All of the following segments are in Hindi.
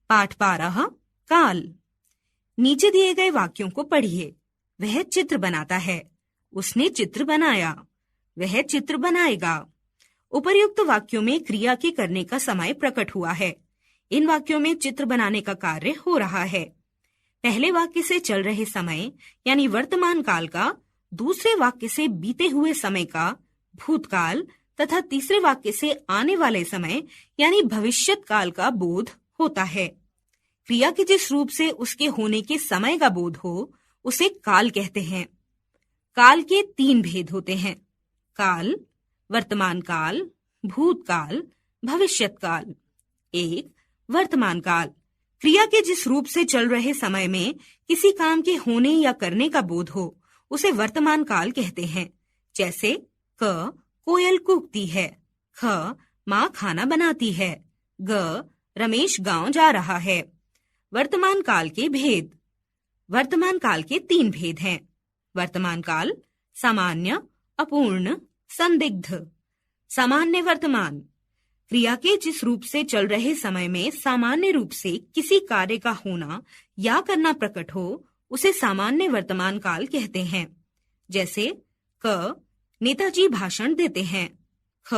पाठ 12 काल। नीचे दिए गए वाक्यों को पढ़िए। वह चित्र बनाता है, उसने चित्र बनाया, वह चित्र बनाएगा। उपर्युक्त वाक्यों में क्रिया के करने का समय प्रकट हुआ है। इन वाक्यों में चित्र बनाने का कार्य हो रहा है। पहले वाक्य से चल रहे समय यानी वर्तमान काल का, दूसरे वाक्य से बीते हुए समय का भूतकाल तथा तीसरे वाक्य से आने वाले समय यानी भविष्यत काल का बोध होता है। क्रिया के जिस रूप से उसके होने के समय का बोध हो उसे काल कहते हैं। काल के 3 भेद होते हैं: काल, वर्तमान काल, भूतकाल, भविष्यत काल। 1. वर्तमान काल। क्रिया के जिस रूप से चल रहे समय में किसी काम के होने या करने का बोध हो उसे वर्तमान काल कहते हैं। जैसे क कोयल कूकती है, ख माँ खाना बनाती है, ग रमेश गांव जा रहा है। वर्तमान काल के भेद। वर्तमान काल के 3 भेद हैं: वर्तमान काल, सामान्य, अपूर्ण, संदिग्ध। सामान्य वर्तमान। क्रिया के जिस रूप से चल रहे समय में सामान्य रूप से किसी कार्य का होना या करना प्रकट हो उसे सामान्य वर्तमान काल कहते हैं। जैसे क नेताजी भाषण देते हैं, ख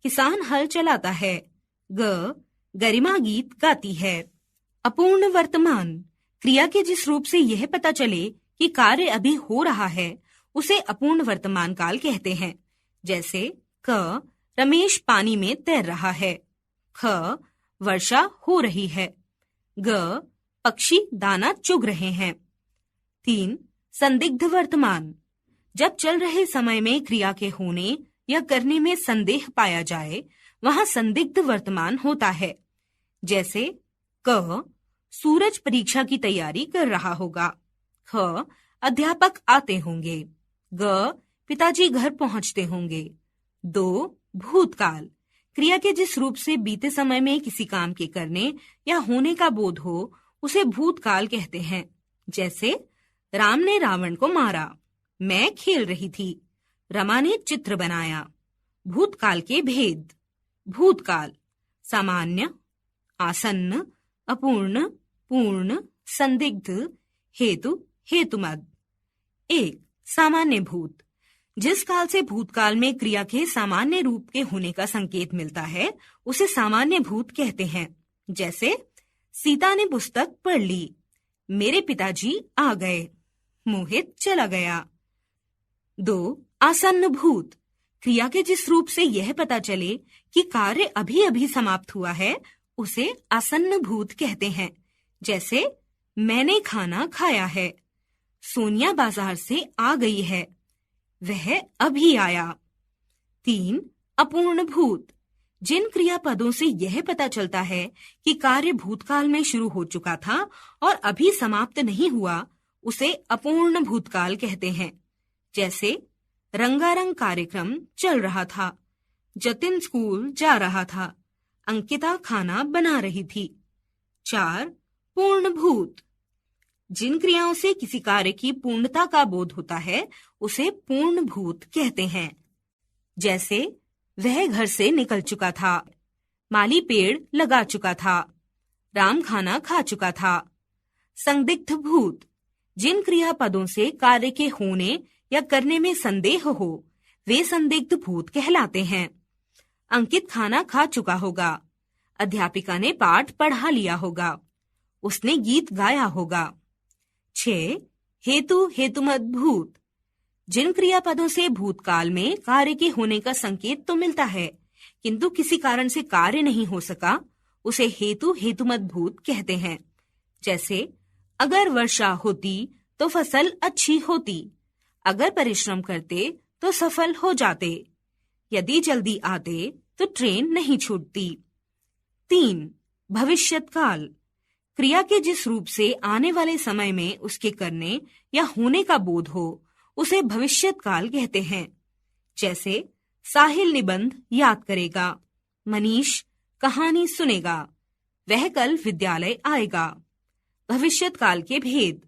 किसान हल चलाता है, ग गरिमा गीत गाती है। अपूर्ण वर्तमान। क्रिया के जिस रूप से यह पता चले कि कार्य अभी हो रहा है उसे अपूर्ण वर्तमान काल कहते हैं। जैसे क रमेश पानी में तैर रहा है, ख वर्षा हो रही है, ग पक्षी दाना चुग रहे हैं। 3. संदिग्ध वर्तमान। जब चल रहे समय में क्रिया के होने या करने में संदेह पाया जाए वहां संदिग्ध वर्तमान होता है। जैसे क सूरज परीक्षा की तैयारी कर रहा होगा, ख अध्यापक आते होंगे, ग पिताजी घर पहुंचते होंगे। 2. भूतकाल। क्रिया के जिस रूप से बीते समय में किसी काम के करने या होने का बोध हो उसे भूतकाल कहते हैं। जैसे राम ने रावण को मारा, मैं खेल रही थी, रमा ने चित्र बनाया। भूतकाल के भेद। भूतकाल सामान्य, आसन्न, अपूर्ण, पूर्ण, संदिग्ध, हेतु, हेतुमद। 1. सामान्य भूत। जिस काल से भूतकाल में क्रिया के सामान्य रूप के होने का संकेत मिलता है उसे सामान्य भूत कहते हैं। जैसे सीता ने पुस्तक पढ़ ली, मेरे पिताजी आ गए, मोहित चला गया। 2. आसन्न भूत। क्रिया के जिस रूप से यह पता चले कि कार्य अभी अभी समाप्त हुआ है उसे आसन्न भूत कहते हैं। जैसे मैंने खाना खाया है, सोनिया बाजार से आ गई है, वह अभी आया। 3. अपूर्ण भूत। जिन क्रियापदों से यह पता चलता है कि कार्य भूतकाल में शुरू हो चुका था और अभी समाप्त नहीं हुआ उसे अपूर्ण भूतकाल कहते हैं। जैसे रंगारंग कार्यक्रम चल रहा था, जतिन स्कूल जा रहा था, अंकिता खाना बना रही थी। 4. पूर्ण भूत। जिन क्रियाओं से किसी कार्य की पूर्णता का बोध होता है उसे पूर्ण भूत कहते हैं। जैसे वह घर से निकल चुका था, माली पेड़ लगा चुका था, राम खाना खा चुका था। संदिग्ध भूत। जिन क्रियापदों से कार्य के होने या करने में संदेह हो वे संदिग्ध भूत कहलाते हैं। अंकित खाना खा चुका होगा, अध्यापिका ने पाठ पढ़ा लिया होगा, उसने गीत गाया होगा। 6. हेतु, हेतुमद भूत। जिन क्रियापदों से भूतकाल में कार्य के होने का संकेत तो मिलता है किंतु किसी कारण से कार्य नहीं हो सका उसे हेतु, हेतुमद भूत कहते हैं। जैसे अगर वर्षा होती तो फसल अच्छी होती, अगर परिश्रम करते तो सफल हो जाते, यदि जल्दी आते तो ट्रेन नहीं छूटती। 3. भविष्यत काल। क्रिया के जिस रूप से आने वाले समय में उसके करने या होने का बोध हो उसे भविष्यत काल कहते हैं। जैसे साहिल निबंध याद करेगा, मनीष कहानी सुनेगा, वह कल विद्यालय आएगा। भविष्यत काल के भेद।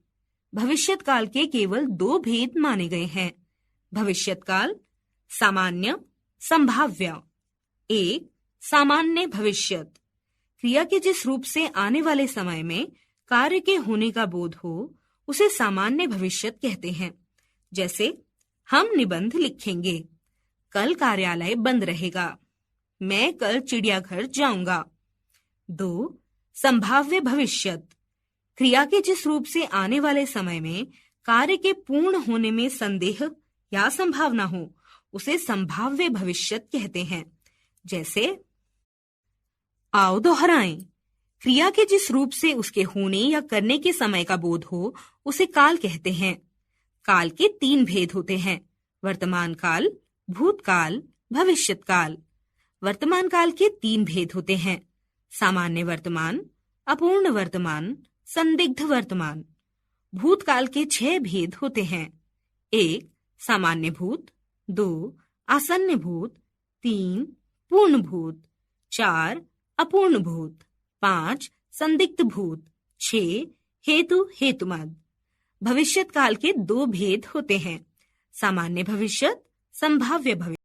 भविष्यत काल के केवल 2 भेद माने गए हैं। भविष्यत काल सामान्य, संभाव्य। 1. सामान्य भविष्यत। क्रिया के जिस रूप से आने वाले समय में कार्य के होने का बोध हो उसे सामान्य भविष्यत कहते हैं। जैसे हम निबंध लिखेंगे, कल कार्यालय बंद रहेगा, मैं कल चिड़ियाघर जाऊंगा। 2. संभाव्य भविष्यत, क्रिया के जिस रूप से आने वाले समय में कार्य के पूर्ण होने में संदेह या संभावना हो उसे संभाव्य भविष्यत कहते हैं। जैसे आओ दोहराएं, क्रिया के जिस रूप से उसके होने या करने के समय का बोध हो उसे काल कहते हैं। काल के 3 भेद होते हैं, वर्तमान काल, भूतकाल, भविष्यत काल। वर्तमान काल के 3 भेद होते हैं, सामान्य वर्तमान, अपूर्ण वर्तमान, संदिग्ध वर्तमान। भूतकाल के 6 भेद होते हैं, 1. सामान्य भूत, 2. आसन्न भूत, 3. पूर्ण भूत, 4. अपूर्ण भूत, 5. संदिग्ध भूत, 6. हेतु हेतुमद। भविष्यत काल के 2 भेद होते हैं, सामान्य भविष्यत, संभाव्य भविष्यत।